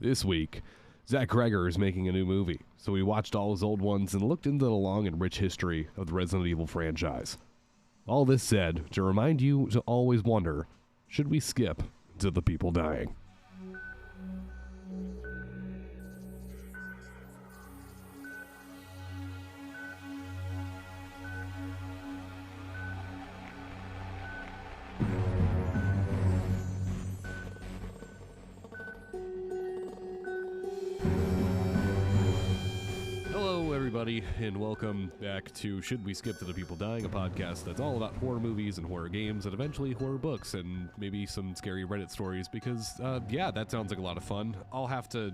This week, Zach Creggers is making a new movie, so we watched all his old ones and looked into the long and rich history of the Resident Evil franchise. All this said, to remind you to always wonder, should we skip to the people dying? Everybody, and welcome back to Should We Skip to the People Dying, a podcast that's all about horror movies and horror games and eventually horror books and maybe some scary Reddit stories because, yeah, that sounds like a lot of fun. I'll have to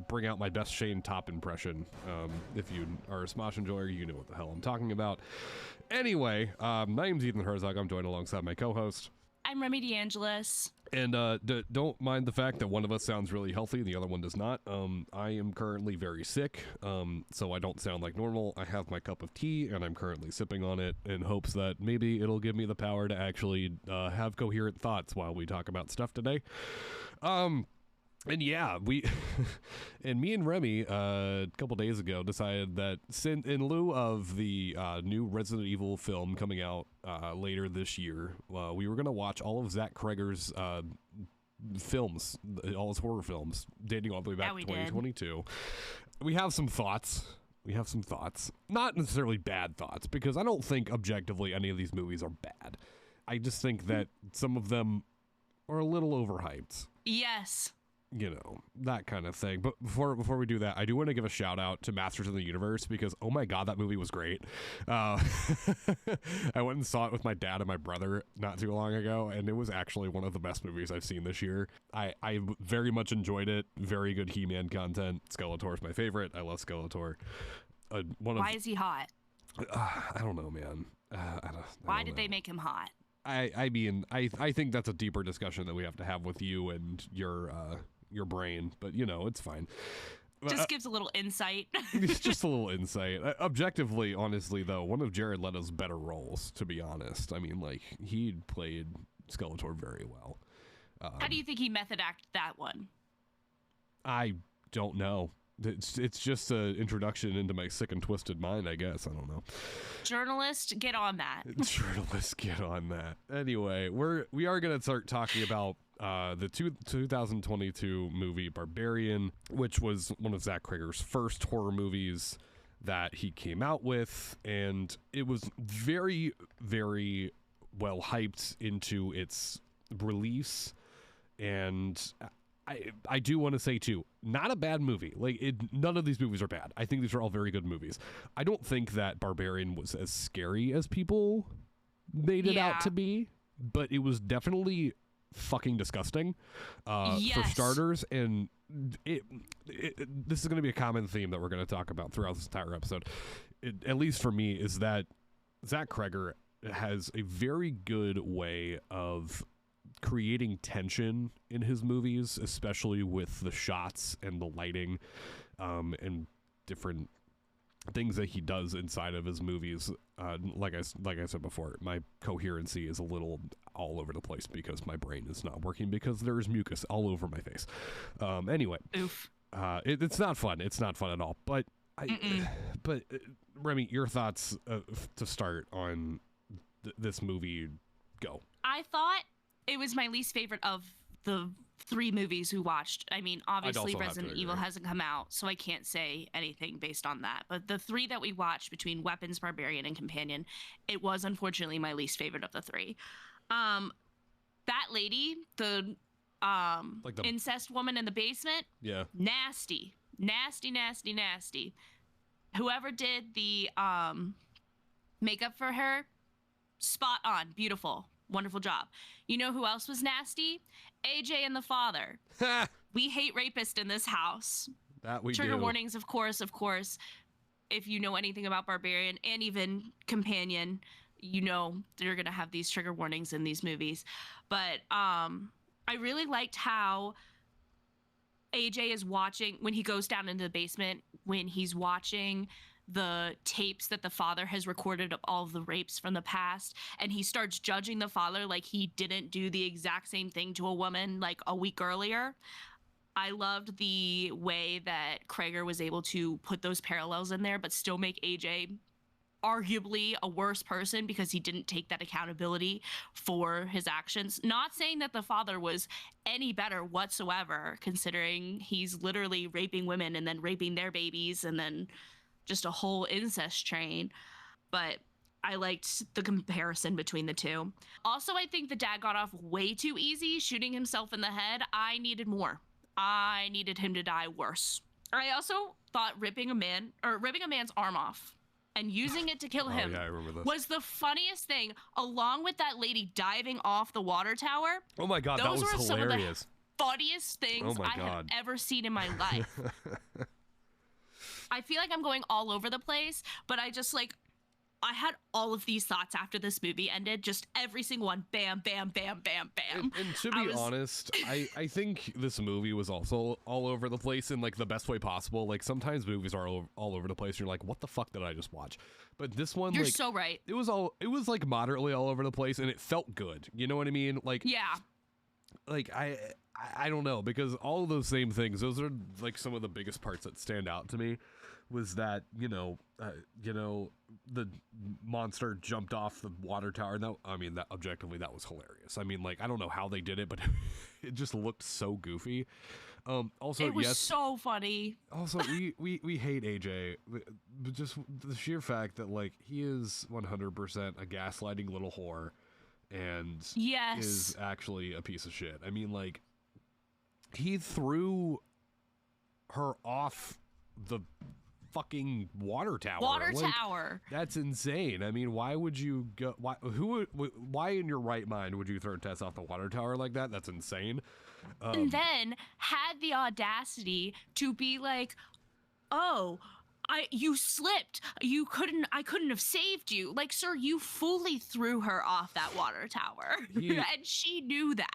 bring out my best Shane Top impression. If you are a Smosh enjoyer, you know what the hell I'm talking about. Anyway, my name's Ethan Herzog. I'm joined alongside my co-host. I'm Remy DeAngelis. And don't mind the fact that one of us sounds really healthy and the other one does not. I am currently very sick, so I don't sound like normal. I have my cup of tea, and I'm currently sipping on it in hopes that maybe it'll give me the power to actually have coherent thoughts while we talk about stuff today. And yeah, and me and Remy, a couple days ago, decided that in lieu of the new Resident Evil film coming out later this year, we were going to watch all of Zach Creggers' films, all his horror films, dating all the way back to 2022. We have some thoughts. Not necessarily bad thoughts, because I don't think objectively any of these movies are bad. I just think that some of them are a little overhyped. Yes. You know, that kind of thing. But before we do that, I do want to give a shout out to Masters of the Universe because, oh my god, that movie was great. I went and saw it with my dad and my brother not too long ago, and it was actually one of the best movies I've seen this year. I very much enjoyed it. Very good He-Man content. Skeletor's my favorite. I love Skeletor. Why is he hot? I don't know, man. Why did they make him hot? I mean, I think that's a deeper discussion that we have to have with you and your brain, but you know, it's fine. Just gives a little insight. It's just a little insight. Objectively, honestly, though, one of Jared Leto's better roles, to be honest. I mean, like, he played Skeletor very well. How do you think he method acted that one? I don't know. It's just an introduction into my sick and twisted mind, I guess. I don't know. Journalist, get on that. Journalist, get on that. Anyway, we are going to start talking about the 2022 movie Barbarian, which was one of Zach Creggers' first horror movies that he came out with, and it was very, very well hyped into its release, and I do want to say, too, not a bad movie. Like, none of these movies are bad. I think these are all very good movies. I don't think that Barbarian was as scary as people made it out to be, but it was definitely fucking disgusting, for starters. And this is going to be a common theme that we're going to talk about throughout this entire episode, at least for me, is that Zach Creggers has a very good way of creating tension in his movies, especially with the shots and the lighting, and different things that he does inside of his movies. Like I said before, my coherency is a little all over the place because my brain is not working because there's mucus all over my face. Anyway, oof. It's not fun. It's not fun at all. But Remy, your thoughts to start on this movie? Go. I thought it was my least favorite of the three movies we watched. I mean, obviously Resident Evil hasn't come out, so I can't say anything based on that. But the three that we watched between Weapons, Barbarian, and Companion, it was unfortunately my least favorite of the three. That lady, the incest woman in the basement, yeah, nasty. Whoever did the makeup for her, spot on, beautiful. Wonderful job. You know who else was nasty? AJ and the father. We hate rapists in this house. That we Trigger do. warnings, of course. If you know anything about Barbarian and even Companion, you know you're going to have these trigger warnings in these movies. But I really liked how AJ is watching, when he goes down into the basement, when he's watching the tapes that the father has recorded of all of the rapes from the past, and he starts judging the father like he didn't do the exact same thing to a woman like a week earlier. I loved the way that Cregger was able to put those parallels in there, but still make AJ arguably a worse person because he didn't take that accountability for his actions. Not saying that the father was any better whatsoever, considering he's literally raping women and then raping their babies and then just a whole incest train. But I liked the comparison between the two. Also, I think the dad got off way too easy shooting himself in the head. I needed more. I needed him to die worse. I also thought ripping a man's arm off and using it to kill him was the funniest thing, along with that lady diving off the water tower. Oh my God, that was hilarious. Some of the funniest things I have ever seen in my life. I feel like I'm going all over the place, but I had all of these thoughts after this movie ended. Just every single one. Bam, bam, bam, bam, bam. And to be honest, I think this movie was also all over the place in like the best way possible. Like sometimes movies are all over the place. And you're like, what the fuck did I just watch? But this one, you're so right. It was like moderately all over the place, and it felt good. You know what I mean? Like, yeah. Like I don't know, because all of those same things, those are like some of the biggest parts that stand out to me. Was that the monster jumped off the water tower? No, I mean that objectively that was hilarious. I mean, like, I don't know how they did it, but it just looked so goofy. Also, it was so funny. Also, we hate AJ, but just the sheer fact that like he is 100% a gaslighting little whore, and is actually a piece of shit. I mean, like, he threw her off the fucking water tower. Tower. That's insane. I mean, why would you go? Why in your right mind would you throw Tess off the water tower like that? That's insane. And then had the audacity to be like, "Oh, you slipped. I couldn't have saved you." Like, sir, you fully threw her off that water tower, and she knew that.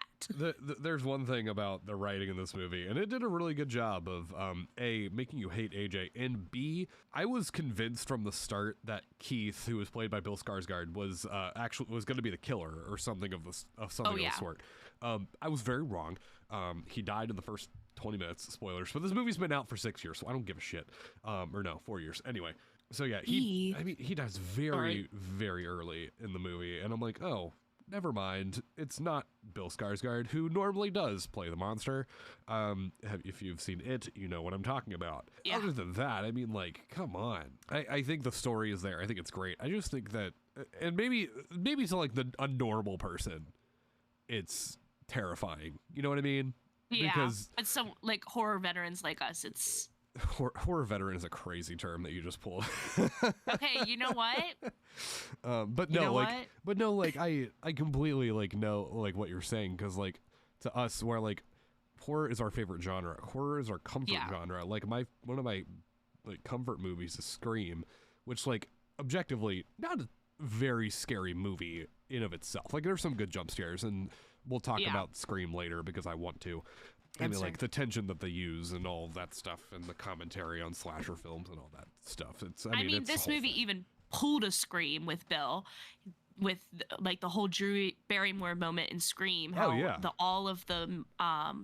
There's one thing about the writing in this movie, and it did a really good job of A, making you hate AJ, and B, I was convinced from the start that Keith, who was played by Bill Skarsgård, was going to be the killer or something of the sort. I was very wrong. He died in the first 20 minutes, spoilers, but this movie's been out for 6 years, so I don't give a shit. Or no, 4 years. Anyway, so yeah, he dies very, very early in the movie, and I'm like, oh, never mind. It's not Bill Skarsgård, who normally does play the monster. If you've seen it, you know what I'm talking about. Yeah. Other than that, I mean, like, come on. I think the story is there. I think it's great. I just think that, and maybe to like a normal person, it's terrifying. You know what I mean? Yeah, because it's some like horror veterans like us. It's horror veteran is a crazy term that you just pulled. Okay, you know what? I completely like know like what you're saying, because like to us, where like horror is our favorite genre, horror is our comfort genre. Like one of my like comfort movies is Scream, which like objectively not a very scary movie in of itself. Like there's some good jump scares, and we'll talk about Scream later because I want to. I mean, like the tension that they use and all that stuff, and the commentary on slasher films and all that stuff. I mean this movie even pulled a Scream with Bill, with like the whole Drew Barrymore moment in Scream. How all of the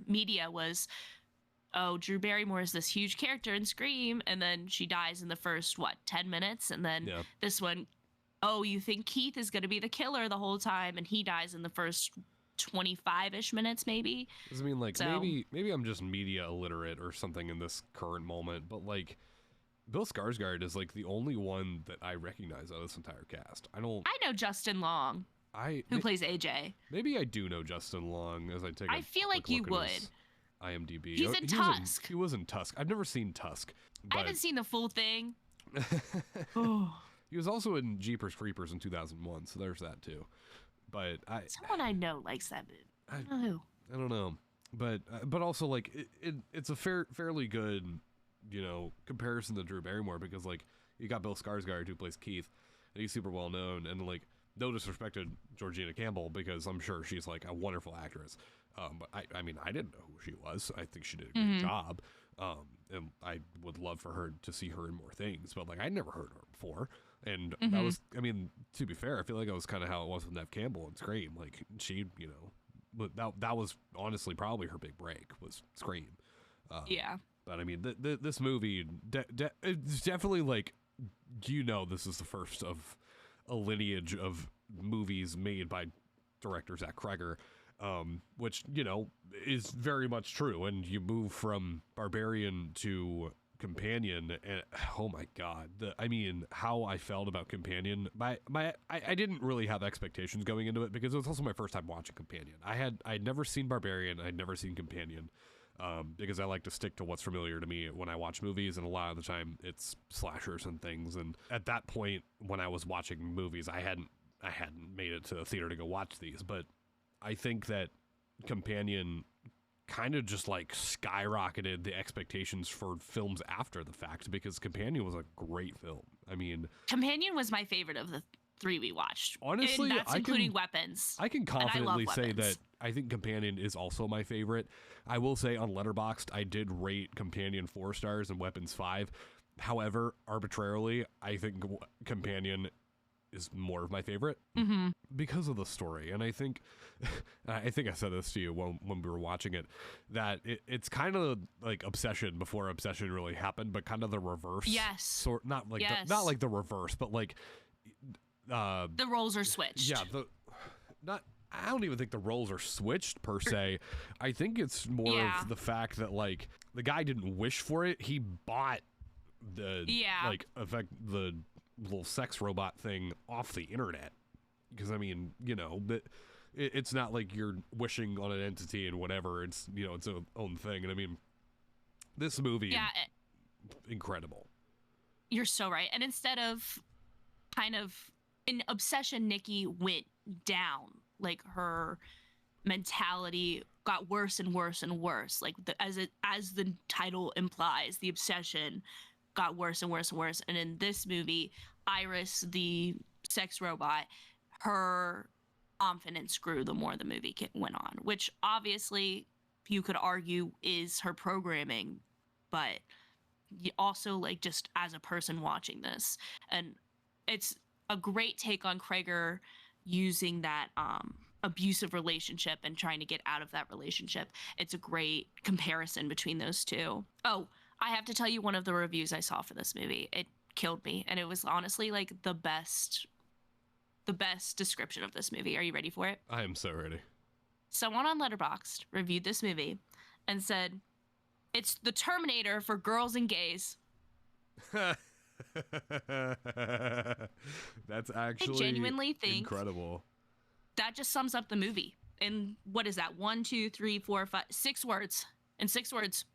media was, oh, Drew Barrymore is this huge character in Scream, and then she dies in the first 10 minutes, and then this one, oh, you think Keith is going to be the killer the whole time, and he dies in the first 25-ish minutes, maybe. I mean, like, maybe I'm just media illiterate or something in this current moment, but like Bill Skarsgård is like the only one that I recognize out of this entire cast. I know Justin Long, who plays AJ. Maybe I do know Justin Long as I take. I feel like you would. IMDb. He's in Tusk. He was in Tusk. I've never seen Tusk. I haven't seen the full thing. He was also in Jeepers Creepers in 2001, so there's that too. But someone I know likes that movie. I don't know, but also like it's a fairly good, you know, comparison to Drew Barrymore, because like you got Bill Skarsgård who plays Keith, and he's super well known, and like no disrespect to Georgina Campbell, because I'm sure she's like a wonderful actress, but I mean I didn't know who she was. I think she did a great job, and I would love for her to see her in more things, but like I'd never heard her before. And that was, I mean, to be fair, I feel like that was kind of how it was with Neve Campbell and Scream. Like she, you know, but that was honestly probably her big break was Scream. Yeah. But I mean, this movie, it's definitely like, this is the first of a lineage of movies made by director Zach Creggers, which, is very much true. And you move from Barbarian to Companion, and oh my God, how I felt about Companion. I didn't really have expectations going into it because it was also my first time watching Companion. I'd never seen Barbarian, I'd never seen Companion. Because I like to stick to what's familiar to me when I watch movies, and a lot of the time it's slashers and things. And at that point, when I was watching movies, I hadn't made it to the theater to go watch these. But I think that Companion kind of just like skyrocketed the expectations for films after the fact, because Companion was a great film. I mean, Companion was my favorite of the 3 we watched. Honestly, and that's including Weapons. I can confidently say that I think Companion is also my favorite. I will say on Letterboxd, I did rate Companion 4 stars and Weapons 5. However, arbitrarily, I think Companion is more of my favorite because of the story. And I think I said this to you when we were watching it, that it's kind of like Obsession before Obsession really happened, but kind of the reverse. Yes. Not like the reverse, but like the roles are switched. Yeah, I don't even think the roles are switched per se. I think it's more of the fact that like the guy didn't wish for it. He bought the the little sex robot thing off the internet. Because I mean, but it's not like you're wishing on an entity and whatever. It's its own thing. And I mean, this movie, incredible. You're so right. And instead of kind of in Obsession, Nikki went down. Like her mentality got worse and worse and worse. Like as the title implies, the obsession got worse and worse and worse. And in this movie, Iris, the sex robot, her confidence grew the more the movie went on, which obviously you could argue is her programming, but also like just as a person watching this. And it's a great take on Cregger using that abusive relationship and trying to get out of that relationship. It's a great comparison between those two. Oh, I have to tell you one of the reviews I saw for this movie. It killed me, and it was honestly like the best description of this movie. Are you ready for it? I am so ready. Someone on Letterboxd reviewed this movie and said, "It's the Terminator for girls and gays." That's actually I genuinely think incredible. That just sums up the movie. And what is that? 1, 2, 3, 4, 5, 6 words. In 6 words.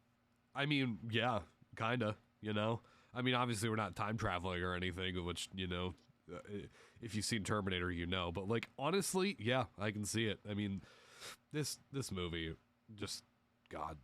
I mean, yeah, kinda. I mean, obviously we're not time traveling or anything, which if you've seen Terminator, But like, honestly, yeah, I can see it. I mean, this movie, just God,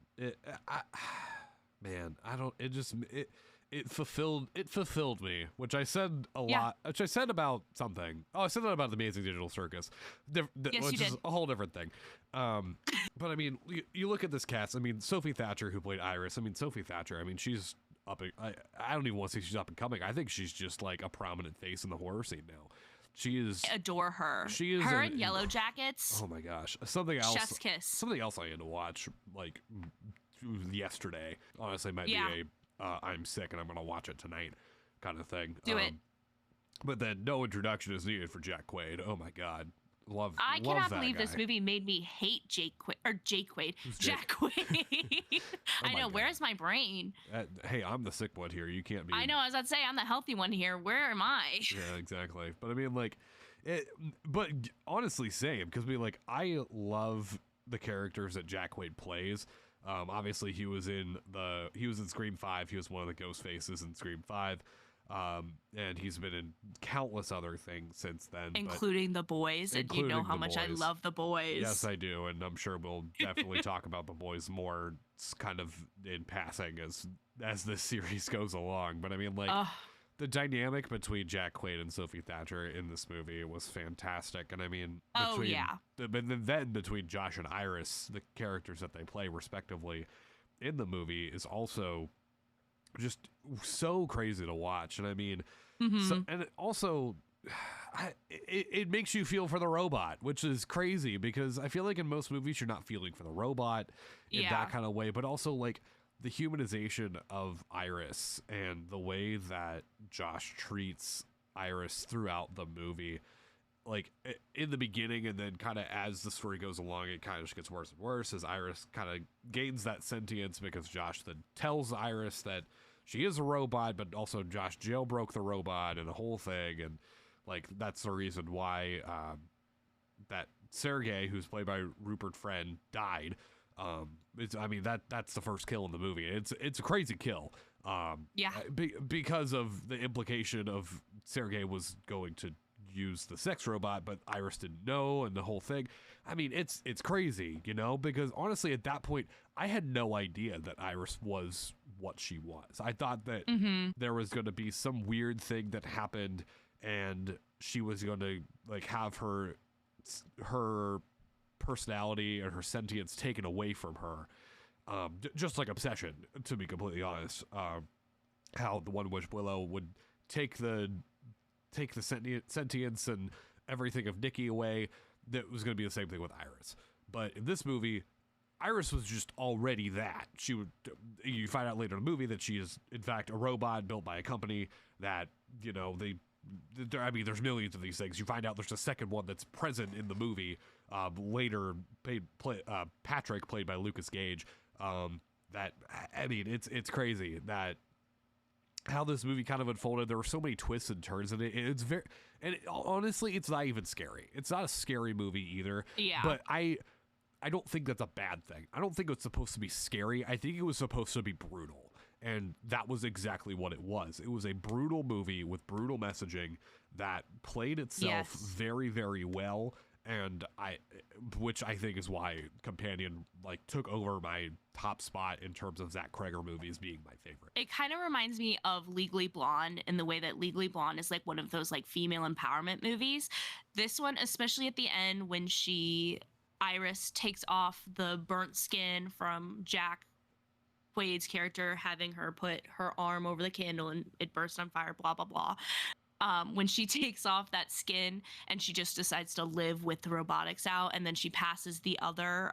It fulfilled me, which I said a lot, which I said about something. Oh, I said that about the Amazing Digital Circus, yes, which you is did. a whole different thing. But I mean, you look at this cast. I mean, Sophie Thatcher, who played Iris. I mean, Sophie Thatcher. I mean, she's up. I don't even want to say she's up and coming. I think she's just like a prominent face in the horror scene now. She is. I adore her. She is her in Yellow Jackets. Oh my gosh, something else. Chef's kiss. Something else I had to watch like yesterday. Honestly, might be a. I'm sick and I'm going to watch it tonight kind of thing. Do it. But then no introduction is needed for Jack Quaid. Oh my God. I cannot believe guy. this movie made me hate Jack Quaid. I know. Where's my brain? Hey, I'm the sick one here. You can't be. I know. I was about to say, I'm the healthy one here. Where am I? Yeah, exactly. But I mean, like, but honestly, same. Because I love the characters that Jack Quaid plays. Obviously, he was in Scream 5. He was one of the ghost faces in Scream 5. And he's been in countless other things since then. Including The Boys. And you know how much I love The Boys. Yes, I do. And I'm sure we'll definitely talk about The Boys more kind of in passing as this series goes along. But I mean, the dynamic between Jack Quaid and Sophie Thatcher in this movie was fantastic. And I mean, then between Josh and Iris, the characters that they play respectively in the movie is also just so crazy to watch. And I mean, and also it makes you feel for the robot, which is crazy because I feel like in most movies you're not feeling for the robot in that kind of way, but also like the humanization of Iris and the way that Josh treats Iris throughout the movie, like in the beginning, and then kind of as the story goes along, it kind of just gets worse and worse as Iris kind of gains that sentience, because Josh then tells Iris that she is a robot, but also Josh jailbroke the robot and the whole thing, and like that's the reason why that Sergei, who's played by Rupert Friend, died. That's the first kill in the movie. It's a crazy kill. Because of the implication of Sergei was going to use the sex robot, but Iris didn't know, and the whole thing. I mean, it's crazy, because honestly, at that point, I had no idea that Iris was what she was. I thought that there was going to be some weird thing that happened, and she was going to like have her personality and her sentience taken away from her, just like Obsession, to be completely honest. How the One Wish Willow would take the sentience and everything of Nikki away. That was going to be the same thing with Iris. But in this movie, Iris was just already that. You find out later in the movie that she is in fact a robot built by a company that, there's millions of these things. You find out there's a second one that's present in the movie later, Patrick, played by Lucas Gage. It's crazy that how this movie kind of unfolded. There were so many twists and turns in it. Honestly, it's not even scary. It's not a scary movie either. Yeah. But I don't think that's a bad thing. I don't think it's supposed to be scary. I think it was supposed to be brutal. And that was exactly what it was. It was a brutal movie with brutal messaging that played itself very, very well. And which I think is why Companion took over my top spot in terms of Zach Creggers movies being my favorite. It kind of reminds me of Legally Blonde in the way that Legally Blonde is like one of those female empowerment movies. This one, especially at the end when Iris takes off the burnt skin from Jack Quaid's character, having her put her arm over the candle and it bursts on fire, blah, blah, blah. When she takes off that skin and she just decides to live with the robotics out, and then she passes the other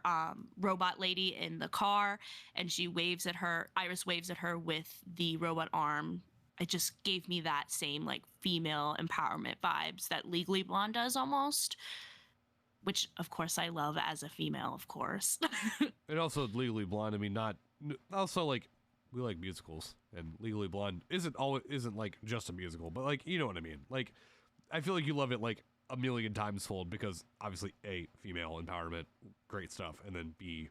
robot lady in the car and she waves at her, Iris waves at her with the robot arm. It just gave me that same female empowerment vibes that Legally Blonde does almost, which of course I love as a female, of course. And also Legally Blonde, we like musicals, and Legally Blonde isn't just a musical, but you know what I mean. I feel like you love it a million times fold, because obviously A, female empowerment, great stuff, and then B,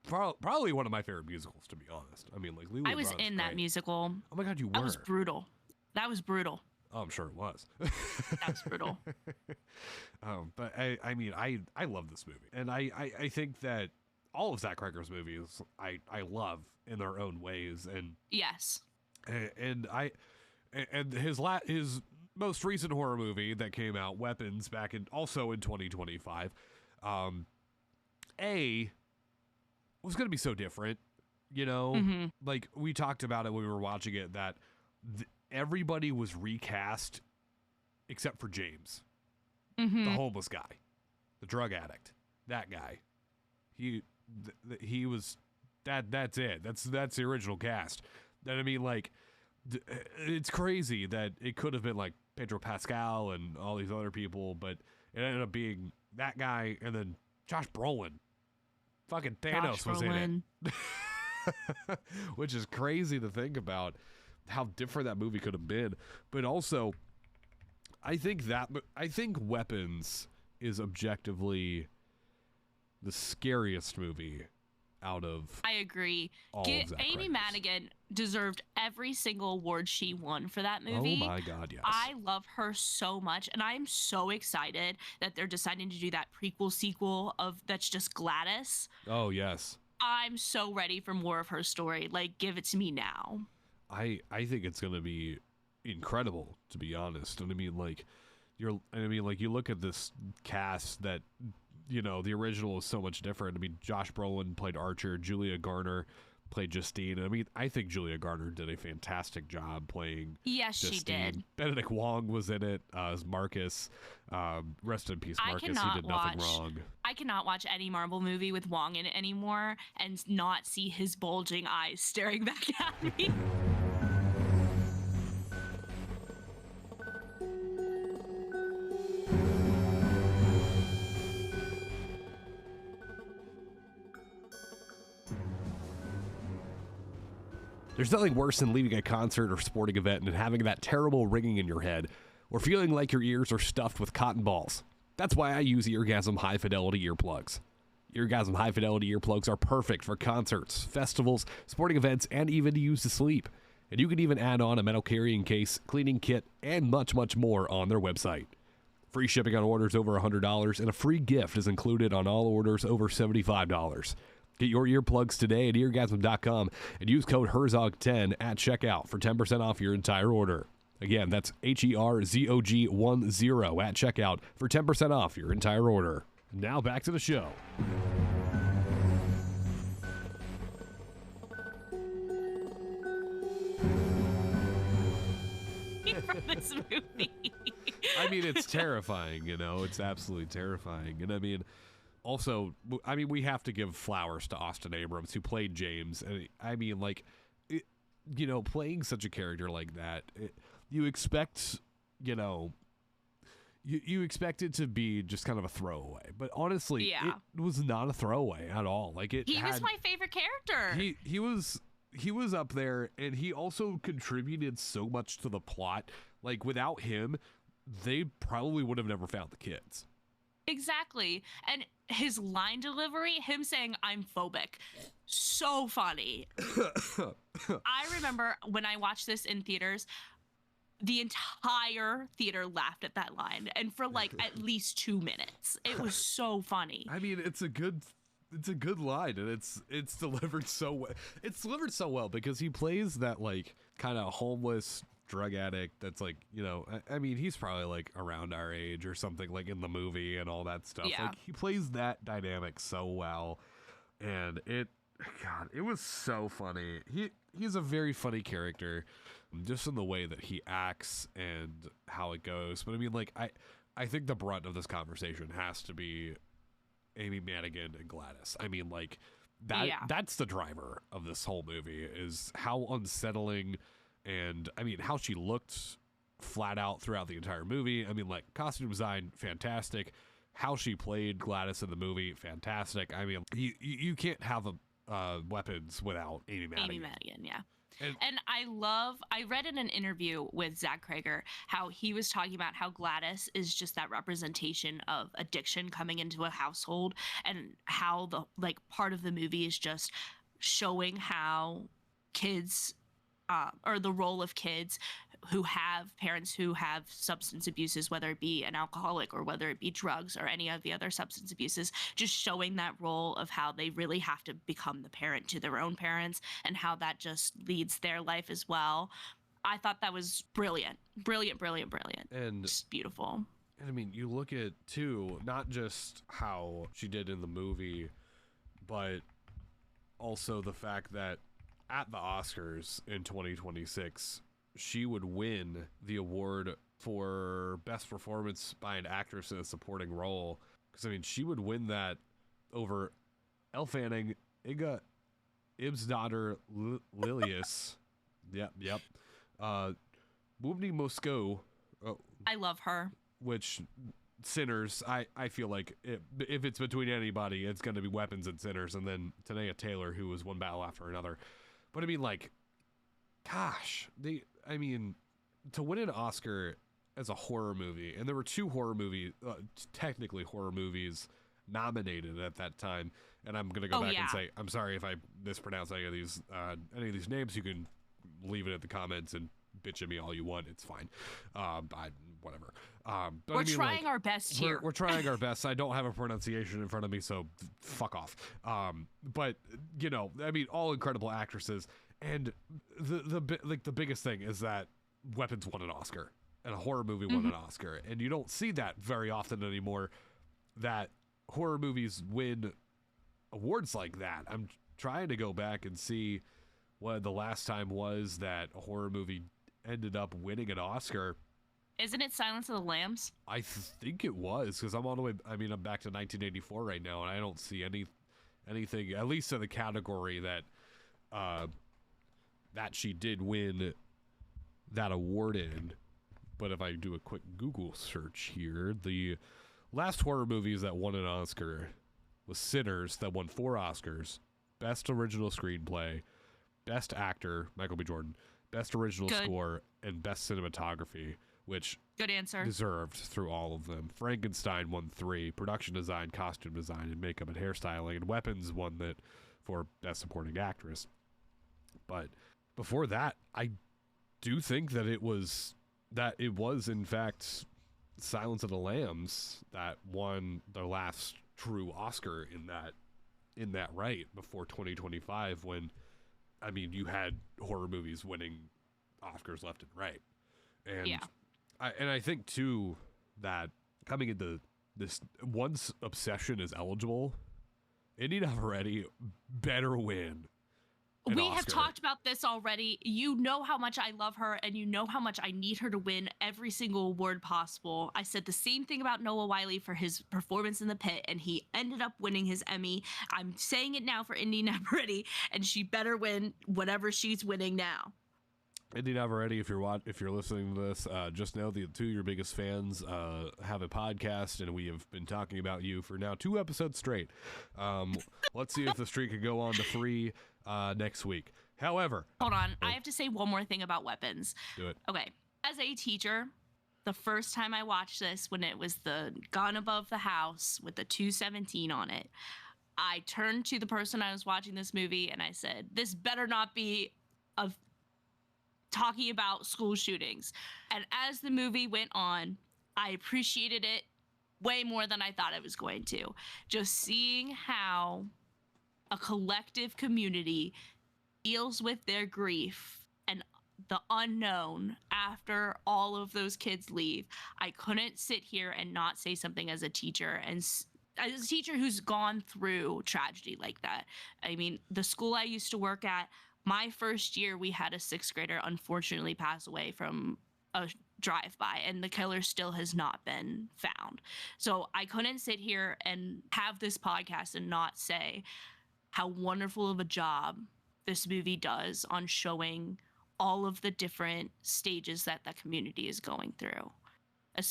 probably one of my favorite musicals, to be honest. Legally I was Blonde's in that great. musical. Oh my God, you were. That was brutal. That was brutal. Oh, I'm sure it was. That was brutal. But I love this movie, and I think that all of Zach Creggers' movies I love in their own ways, and yes, and his most recent horror movie that came out, Weapons, back in 2025, was going to be so different, we talked about it when we were watching it, that everybody was recast except for James, the homeless guy, the drug addict, that guy. He was that's it. That's the original cast. And it's crazy that it could have been Pedro Pascal and all these other people, but it ended up being that guy, and then Josh Brolin. Fucking Thanos was in it. Which is crazy to think about how different that movie could have been. But also, I think Weapons is objectively the scariest movie out of I agree. All of Zach Amy Creggers. Madigan deserved every single award she won for that movie. Oh my God, yes. I love her so much, and I'm so excited that they're deciding to do that prequel sequel that's just Gladys. Oh yes. I'm so ready for more of her story. Give it to me now. I think it's gonna be incredible, to be honest. And you look at this cast that, the original is so much different. Josh Brolin played Archer, Julia Garner played Justine. And I mean, I think Julia Garner did a fantastic job playing Yes, Justine. she did. Benedict Wong was in it as Marcus. Rest in peace, Marcus. He did nothing wrong. I cannot watch any Marvel movie with Wong in it anymore and not see his bulging eyes staring back at me. There's nothing worse than leaving a concert or sporting event and having that terrible ringing in your head or feeling like your ears are stuffed with cotton balls. That's why I use Eargasm High Fidelity earplugs. Eargasm High Fidelity earplugs are perfect for concerts, festivals, sporting events, and even to use to sleep. And you can even add on a metal carrying case, cleaning kit, and much, much more on their website. Free shipping on orders over $100 and a free gift is included on all orders over $75. Get your earplugs today at eargasm.com and use code HERZOG10 at checkout for 10% off your entire order. Again, that's HERZOG10 at checkout for 10% off your entire order. Now back to the show. From this movie. I mean, it's terrifying, you know, it's absolutely terrifying. And I mean, also, I mean, we have to give flowers to Austin Abrams, who played James. And I mean, like, you know, playing such a character like that, you expect, you know, you expect it to be just kind of a throwaway. But honestly, it was not a throwaway at all. Like, he was my favorite character. He was up there, and he also contributed so much to the plot. Like, without him, they probably would have never found the kids. Exactly. And his line delivery, him saying, "I'm phobic," so funny. I remember when I watched this in theaters, the entire theater laughed at that line, and for like at least 2 minutes. It was so funny. I mean, it's a good line, and it's delivered so well. It's delivered so well because he plays that like kind of homeless drug addict that's like, you know, I mean, he's probably like around our age or something, like in the movie and all that stuff. Yeah. Like, he plays that dynamic so well, and it was so funny. He's a very funny character, just in the way that he acts and how it goes. But I mean, like, I think the brunt of this conversation has to be Amy Madigan and Gladys. I mean, like, that's the driver of this whole movie, is how unsettling, and I mean, how she looked flat out throughout the entire movie. I mean, like, costume design, fantastic. How she played Gladys in the movie, fantastic. I mean, you can't have weapons without Amy Madigan. Amy Madigan, yeah. And I read in an interview with Zach Creggers how he was talking about how Gladys is just that representation of addiction coming into a household, and how the like part of the movie is just showing how kids or the role of kids who have parents who have substance abuses, whether it be an alcoholic or whether it be drugs or any of the other substance abuses, just showing that role of how they really have to become the parent to their own parents and how that just leads their life as well. I thought that was brilliant. Brilliant. And just beautiful. And I mean, you look at, too, not just how she did in the movie, but also the fact that at the Oscars in 2026, she would win the award for Best Performance by an Actress in a Supporting Role. Because, I mean, she would win that over Elle Fanning, Inga Ibsdottir Lilius. Yep. Wubni Moscow. I love her. Which, Sinners, I feel like if it's between anybody, it's going to be Weapons and Sinners, and then Tanea Taylor, who was one battle after another. But I mean, like, gosh, to win an Oscar as a horror movie, and there were two horror movies, technically horror movies, nominated at that time. And I'm gonna go back and say, I'm sorry if I mispronounce any of these names. You can leave it in the comments and bitch at me all you want. It's fine. Whatever. But we're trying our best here. We're trying our best. I don't have a pronunciation in front of me, so fuck off. But you know, I mean, all incredible actresses, and the biggest thing is that Weapons won an Oscar, and a horror movie won an Oscar, and you don't see that very often anymore. That horror movies win awards like that. I'm trying to go back and see what the last time was that a horror movie ended up winning an Oscar. Isn't it Silence of the Lambs? I think it was, because I'm all the way. I mean, I'm back to 1984 right now, and I don't see anything, at least in the category that she did win that award in. But if I do a quick Google search here, the last horror movies that won an Oscar was Sinners, that won 4 Oscars: Best Original Screenplay, Best Actor, Michael B. Jordan, Best Original Score, and Best Cinematography, which good answer deserved through all of them. Frankenstein won 3, production design, costume design, and makeup and hairstyling, and Weapons won that for Best Supporting Actress. But before that, I do think that it was in fact Silence of the Lambs that won their last true Oscar in that right before 2025, when I mean you had horror movies winning Oscars left and right. And yeah. I think too that coming into this, once Obsession is eligible, Indy Navarrete better win an We have Oscar. talked about this already. You know how much I love her, and you know how much I need her to win every single award possible. I said the same thing about Noah Wyle for his performance in The Pit, and he ended up winning his Emmy. I'm saying it now for Indy Navarrete, and she better win whatever she's winning now. Indy Navarrete, if you're listening to this, just know the 2 of your biggest fans have a podcast, and we have been talking about you for now 2 episodes straight. Let's see if the streak can go on to 3 next week. However, hold on, I have to say one more thing about Weapons. Do it. Okay, as a teacher, the first time I watched this, when it was the gun above the house with the 217 on it, I turned to the person I was watching this movie and I said, "This better not be a talking about school shootings." And as the movie went on, I appreciated it way more than I thought I was going to. Just seeing how a collective community deals with their grief and the unknown after all of those kids leave. I couldn't sit here and not say something as a teacher, and as a teacher who's gone through tragedy like that. I mean, the school I used to work at, my first year, we had a 6th grader unfortunately pass away from a drive-by, and the killer still has not been found. So I couldn't sit here and have this podcast and not say how wonderful of a job this movie does on showing all of the different stages that the community is going through.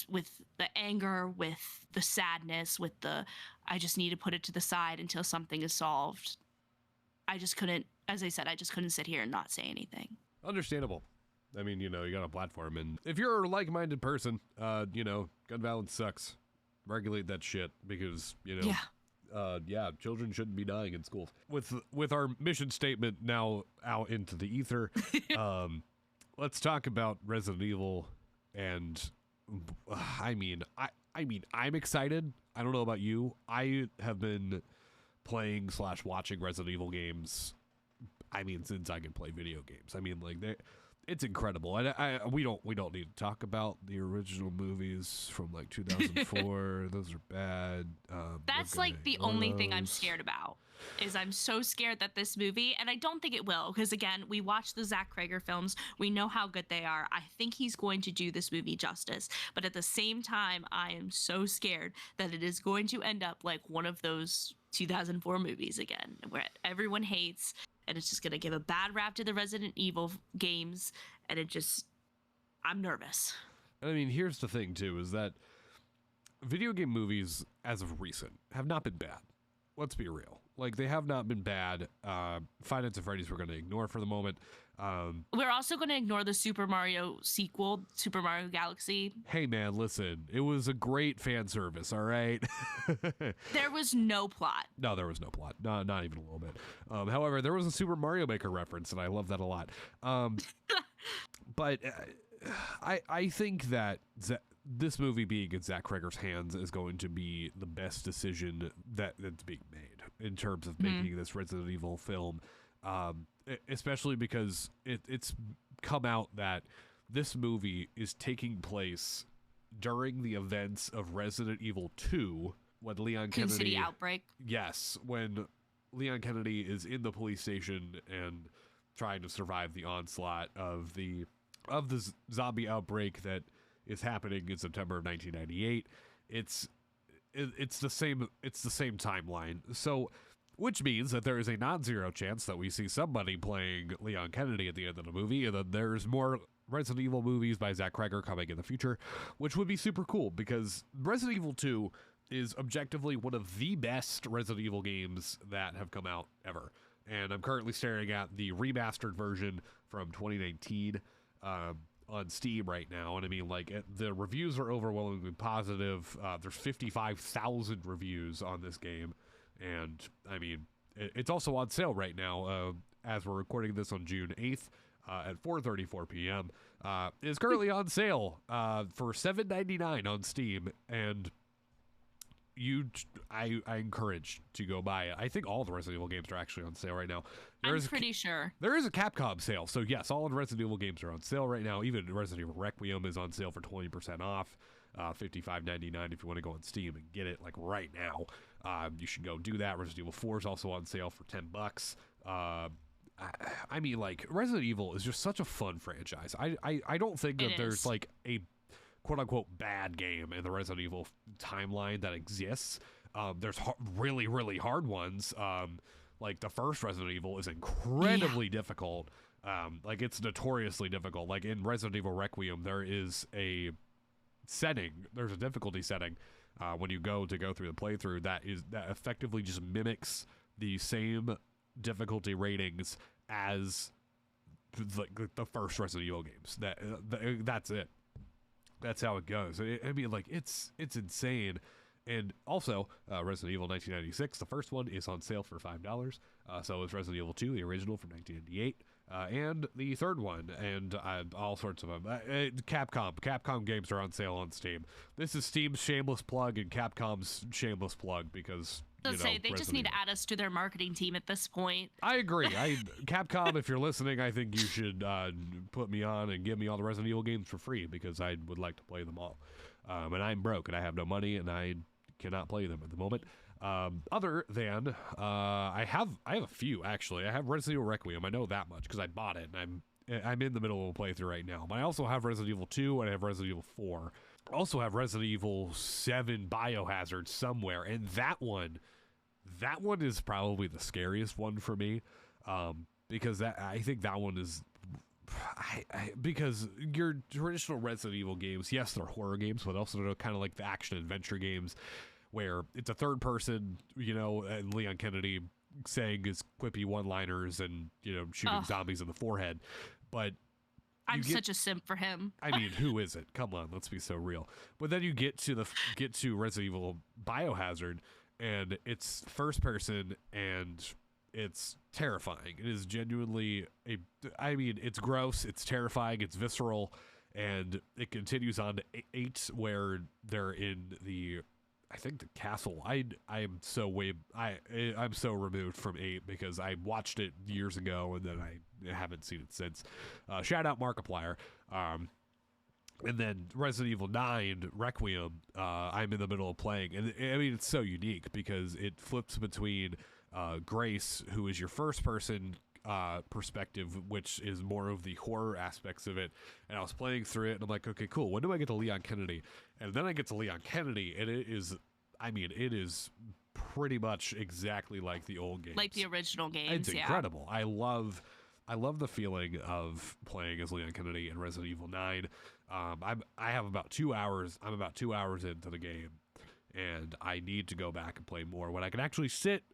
With the anger, with the sadness, with the, I just need to put it to the side until something is solved. I just couldn't, as I said, I just couldn't sit here and not say anything. Understandable. I mean, you got a platform, and if you're a like-minded person, gun violence sucks. Regulate that shit, because, children shouldn't be dying in schools. With our mission statement now out into the ether, let's talk about Resident Evil. And I'm excited. I don't know about you. I have been playing / watching Resident Evil games, since I can play video games. It's incredible. And we don't need to talk about the original movies from 2004. Those are bad. That's the only thing I'm scared about. Is I'm so scared that this movie, and I don't think it will, because again, we watched the Zach Creggers films. We know how good they are. I think he's going to do this movie justice. But at the same time, I am so scared that it is going to end up like one of those 2004 movies again, where everyone hates, and it's just going to give a bad rap to the Resident Evil games, and I'm nervous. Here's the thing, too, is that video game movies, as of recent, have not been bad. Let's be real. They have not been bad. Five Nights at Freddy's we're going to ignore for the moment. We're also going to ignore the Super Mario sequel, Super Mario Galaxy. Hey, man, listen. It was a great fan service, all right? There was no plot. No, there was no plot. Not even a little bit. However, there was a Super Mario Maker reference, and I love that a lot. But I think that this movie being in Zach Creggers' hands is going to be the best decision that's being made in terms of making this Resident Evil film, especially because it's come out that this movie is taking place during the events of Resident Evil 2, when Leon Kennedy... City Outbreak. Yes, when Leon Kennedy is in the police station and trying to survive the onslaught of the zombie outbreak that is happening in September of 1998. It's the same timeline. So, which means that there is a non-zero chance that we see somebody playing Leon Kennedy at the end of the movie, and then there's more Resident Evil movies by Zach Creggers coming in the future, which would be super cool because Resident Evil 2 is objectively one of the best Resident Evil games that have come out ever. And I'm currently staring at the remastered version from 2019 on Steam right now. And I mean, like, the reviews are overwhelmingly positive. There's 55,000 reviews on this game. And I mean, it's also on sale right now as we're recording this on June 8th at 4:34 p.m. It's currently on sale for $7.99 on Steam. And I encourage to go buy it. I think all the Resident Evil games are actually on sale right now. I'm pretty sure. There is a Capcom sale. So yes, all of the Resident Evil games are on sale right now. Even Resident Evil Requiem is on sale for 20% off. $55.99 if you want to go on Steam and get it like right now. You should go do that. Resident Evil 4 is also on sale for $10. I mean, like, Resident Evil is just such a fun franchise. I don't think that there's like a quote-unquote bad game in the Resident Evil timeline that exists. There's really, really hard ones. Like, the first Resident Evil is incredibly difficult. Like, it's notoriously difficult. Like, in Resident Evil Requiem, there's a difficulty setting when you go through the playthrough that effectively just mimics the same difficulty ratings as the first Resident Evil games. That's it. That's how it goes. I mean, like, it's insane. And also, Resident Evil 1996, the first one, is on sale for $5. So is Resident Evil 2, the original from 1998, and the third one, and all sorts of them. Capcom games are on sale on Steam. This is Steam's shameless plug and Capcom's shameless plug because, they just need to add us to their marketing team at this point. I agree. Capcom, if you're listening, I think you should put me on and give me all the Resident Evil games for free because I would like to play them all. And I'm broke and I have no money and I cannot play them at the moment. Other than I have a few actually. I have Resident Evil Requiem. I know that much because I bought it and I'm in the middle of a playthrough right now. But I also have Resident Evil 2 and I have Resident Evil 4. I also have Resident Evil 7 Biohazard somewhere, and that one is probably the scariest one for me because I think that one is. Because your traditional Resident Evil games, yes, they're horror games, but also they're kind of like the action adventure games where it's a third person, and Leon Kennedy saying his quippy one-liners and, shooting zombies in the forehead. But I'm such a simp for him. I mean, who isn't? Come on, let's be so real. But then you get to Resident Evil Biohazard, and it's first person and it's terrifying. It is genuinely it's gross, it's terrifying, it's visceral, and it continues on to 8 where they're in the castle. I'm so removed from 8 because I watched it years ago and then I haven't seen it since. Shout out Markiplier. And then Resident Evil 9 Requiem, I'm in the middle of playing, and I mean it's so unique because it flips between Grace, who is your first person perspective, which is more of the horror aspects of it, and I was playing through it and I'm like, okay, cool, when do I get to Leon Kennedy? And then I get to Leon Kennedy and it is pretty much exactly like the old games, like the original games. It's incredible. I love the feeling of playing as Leon Kennedy in Resident Evil 9. I have about 2 hours. I'm about 2 hours into the game, and I need to go back and play more when I can actually sit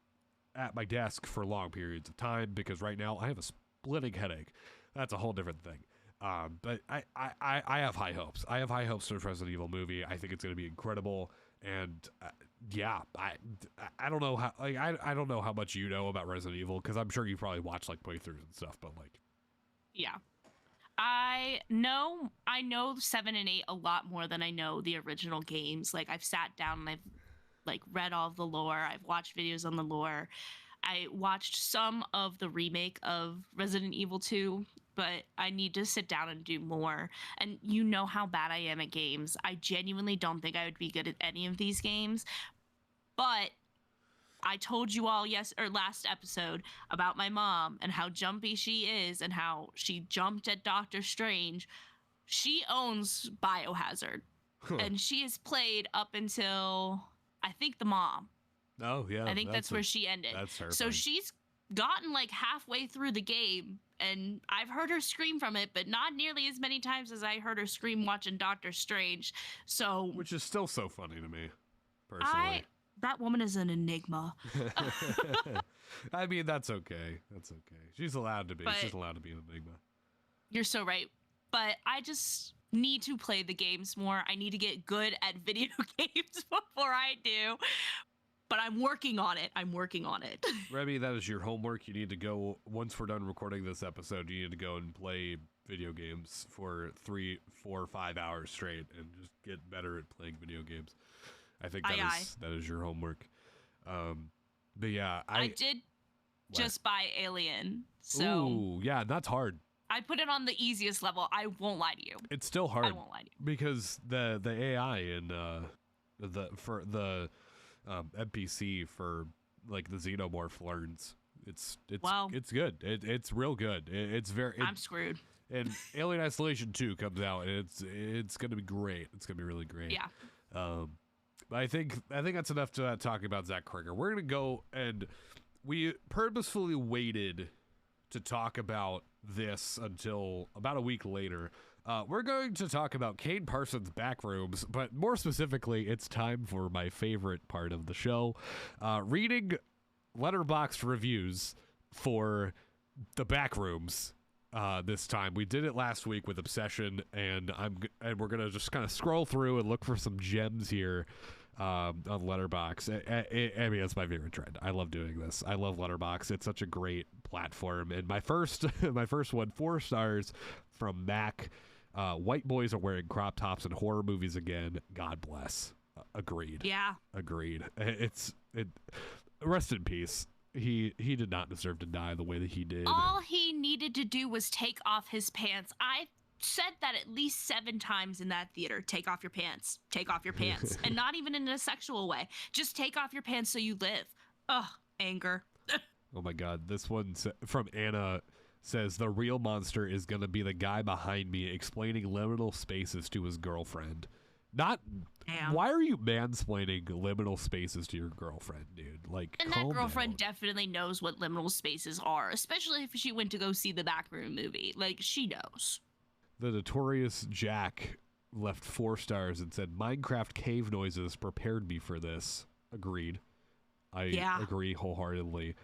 at my desk for long periods of time, because right now I have a splitting headache. That's a whole different thing. But I have high hopes. I have high hopes for the Resident Evil movie. I think it's going to be incredible. And I don't know how, like, I don't know how much you know about Resident Evil, because I'm sure you probably watch like playthroughs and stuff, but like, yeah. I know 7 and 8 a lot more than I know the original games. Like, I've sat down and I've like read all of the lore. I've watched videos on the lore. I watched some of the remake of Resident Evil 2, but I need to sit down and do more. And you know how bad I am at games. I genuinely don't think I would be good at any of these games, but I told you all last episode about my mom and how jumpy she is and how she jumped at Doctor Strange. She owns Biohazard, and she has played up until I think the mom. Oh yeah, I think that's where she ended. That's terrifying. So she's gotten like halfway through the game, and I've heard her scream from it, but not nearly as many times as I heard her scream watching Doctor Strange. So, which is still so funny to me, personally. That woman is an enigma. I mean, that's okay. That's okay. She's allowed to be. She's allowed to be an enigma. You're so right. But I just need to play the games more. I need to get good at video games before I do. But I'm working on it. Remy, that is your homework. You need to go, once we're done recording this episode, you need to go and play video games for 3, 4, 5 hours straight and just get better at playing video games. I think that is your homework. But yeah, I did just buy Alien. So ooh, yeah, that's hard. I put it on the easiest level. I won't lie to you. It's still hard. I won't lie to you. Because the AI and the NPC for like the xenomorph learns. It's good. It's real good. I'm screwed. And Alien Isolation 2 comes out, and it's gonna be great. It's gonna be really great. Yeah. But I think that's enough to talk about Zach Creggers. We're gonna go, and we purposefully waited to talk about this until about a week later. We're going to talk about Kane Parsons' Backrooms, but more specifically, it's time for my favorite part of the show, reading Letterboxd reviews for the Backrooms. This time we did it last week with Obsession, and we're gonna just kind of scroll through and look for some gems here on Letterboxd. I mean, it's my favorite trend. I love doing this. I love Letterboxd. It's such a great platform. And my first one, 4 stars from Mac. White boys are wearing crop tops in horror movies again. God bless. Agreed. Yeah. Agreed. Rest in peace. He did not deserve to die the way that he did. All he needed to do was take off his pants. I said that at least 7 times in that theater. Take off your pants. Take off your pants. And not even in a sexual way. Just take off your pants so you live. Ugh, anger. Oh my God. This one from Anna says, the real monster is going to be the guy behind me explaining liminal spaces to his girlfriend. Not, damn. Why are you mansplaining liminal spaces to your girlfriend, dude? Like, and that girlfriend definitely knows what liminal spaces are, especially if she went to go see the Backroom movie. Like, she knows. The notorious Jack left 4 stars and said, Minecraft cave noises prepared me for this. Agreed. I agree wholeheartedly.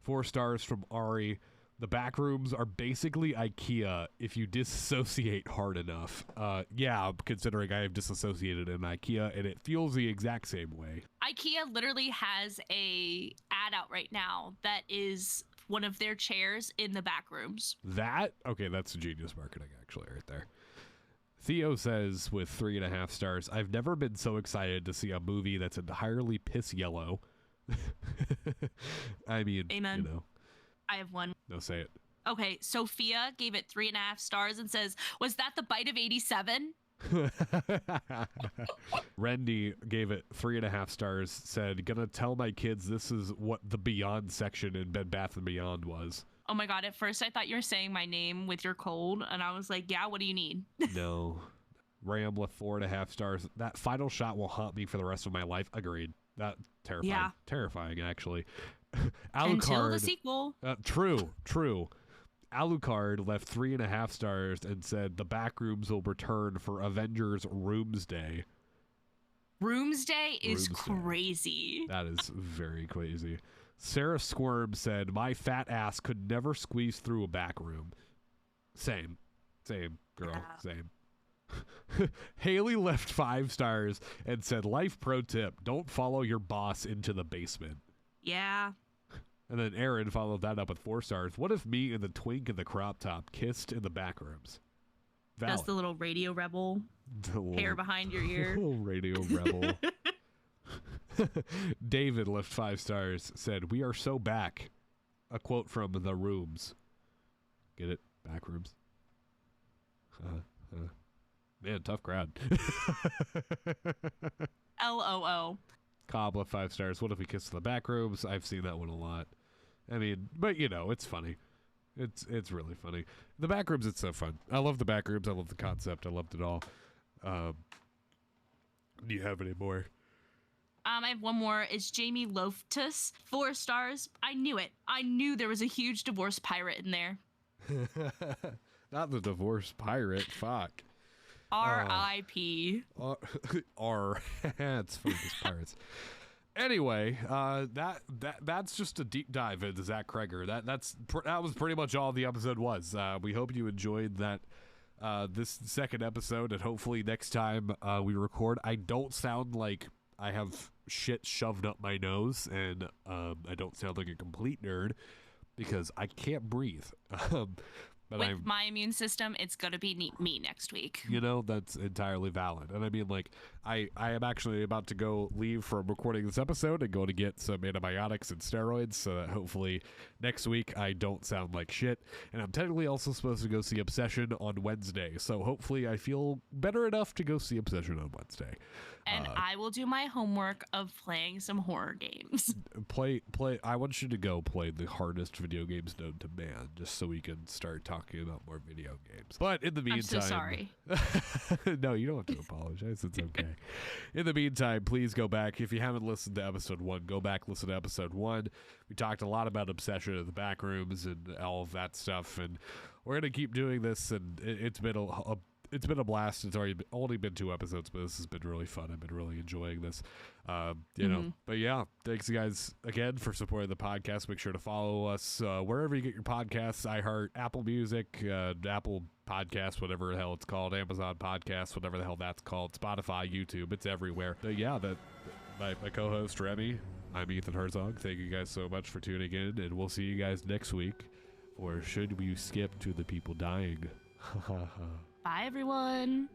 4 stars from Ari. The Backrooms are basically IKEA if you disassociate hard enough. Yeah, considering I have disassociated in IKEA, and it feels the exact same way. IKEA literally has a ad out right now that is one of their chairs in the Backrooms. Okay, that's genius marketing, actually, right there. Theo says, with 3.5 stars, I've never been so excited to see a movie that's entirely piss yellow. I mean, amen. You know. I have one. No, say it. Okay, Sophia gave it 3.5 stars and says, was that the bite of 87? Randy gave it 3.5 stars, said, gonna tell my kids this is what the Beyond section in Bed Bath & Beyond was. Oh my God, at first I thought you were saying my name with your cold, and I was like, yeah, what do you need? No. Ram with 4.5 stars. That final shot will haunt me for the rest of my life. Agreed. That terrifying. Yeah. Terrifying, actually. Alucard, until the sequel. True. Alucard left 3.5 stars and said the Backrooms will return for Avengers Roomsday. Roomsday is crazy. That is very crazy. Sarah Squirm said, my fat ass could never squeeze through a backroom. Same, girl, same. Haley left 5 stars and said, life pro tip, don't follow your boss into the basement. Yeah. And then Aaron followed that up with 4 stars. What if me and the twink in the crop top kissed in the Backrooms? Valid. That's the little radio rebel hair behind your ear. Little radio rebel. David left 5 stars, said, we are so back. A quote from The Rooms. Get it? Backrooms. Man, tough crowd. LOO. Cobbler 5 stars. What if we kiss the back rooms? I've seen that one a lot. I mean, but it's funny. It's really funny. The back rooms, it's so fun. I love the back rooms. I love the concept. I loved it all. Do you have any more? I have one more. It's Jamie Loftus, 4 stars. I knew it. I knew there was a huge divorce pirate in there. Not the divorce pirate. Fuck. R.I.P. It's funny, these pirates. Anyway, that's just a deep dive into Zach Creggers. That was pretty much all the episode was. We hope you enjoyed that. This second episode, and hopefully next time we record, I don't sound like I have shit shoved up my nose, and I don't sound like a complete nerd because I can't breathe. But with my immune system, it's going to be me next week. That's entirely valid. And I mean, like, I am actually about to leave from recording this episode and go to get some antibiotics and steroids so that hopefully next week I don't sound like shit. And I'm technically also supposed to go see Obsession on Wednesday. So hopefully I feel better enough to go see Obsession on Wednesday. And I will do my homework of playing some horror games. I want you to go play the hardest video games known to man, just so we can start talking about more video games. But in the meantime, I'm so sorry. No, you don't have to apologize. It's okay. In the meantime, please go back. If you haven't listened to episode 1, go back, listen to episode 1. We talked a lot about Obsession in the back rooms and all of that stuff, and we're gonna keep doing this. And it's been a blast. It's only been 2 episodes, but this has been really fun. I've been really enjoying this. But yeah, thanks you guys again for supporting the podcast. Make sure to follow us wherever you get your podcasts: iHeart, Apple Music, Apple Podcasts, whatever the hell it's called, Amazon Podcasts, whatever the hell that's called, Spotify, YouTube. It's everywhere. But yeah, my co-host Remy. I'm Ethan Herzog. Thank you guys so much for tuning in, and we'll see you guys next week. Or should we skip to the people dying? Bye, everyone.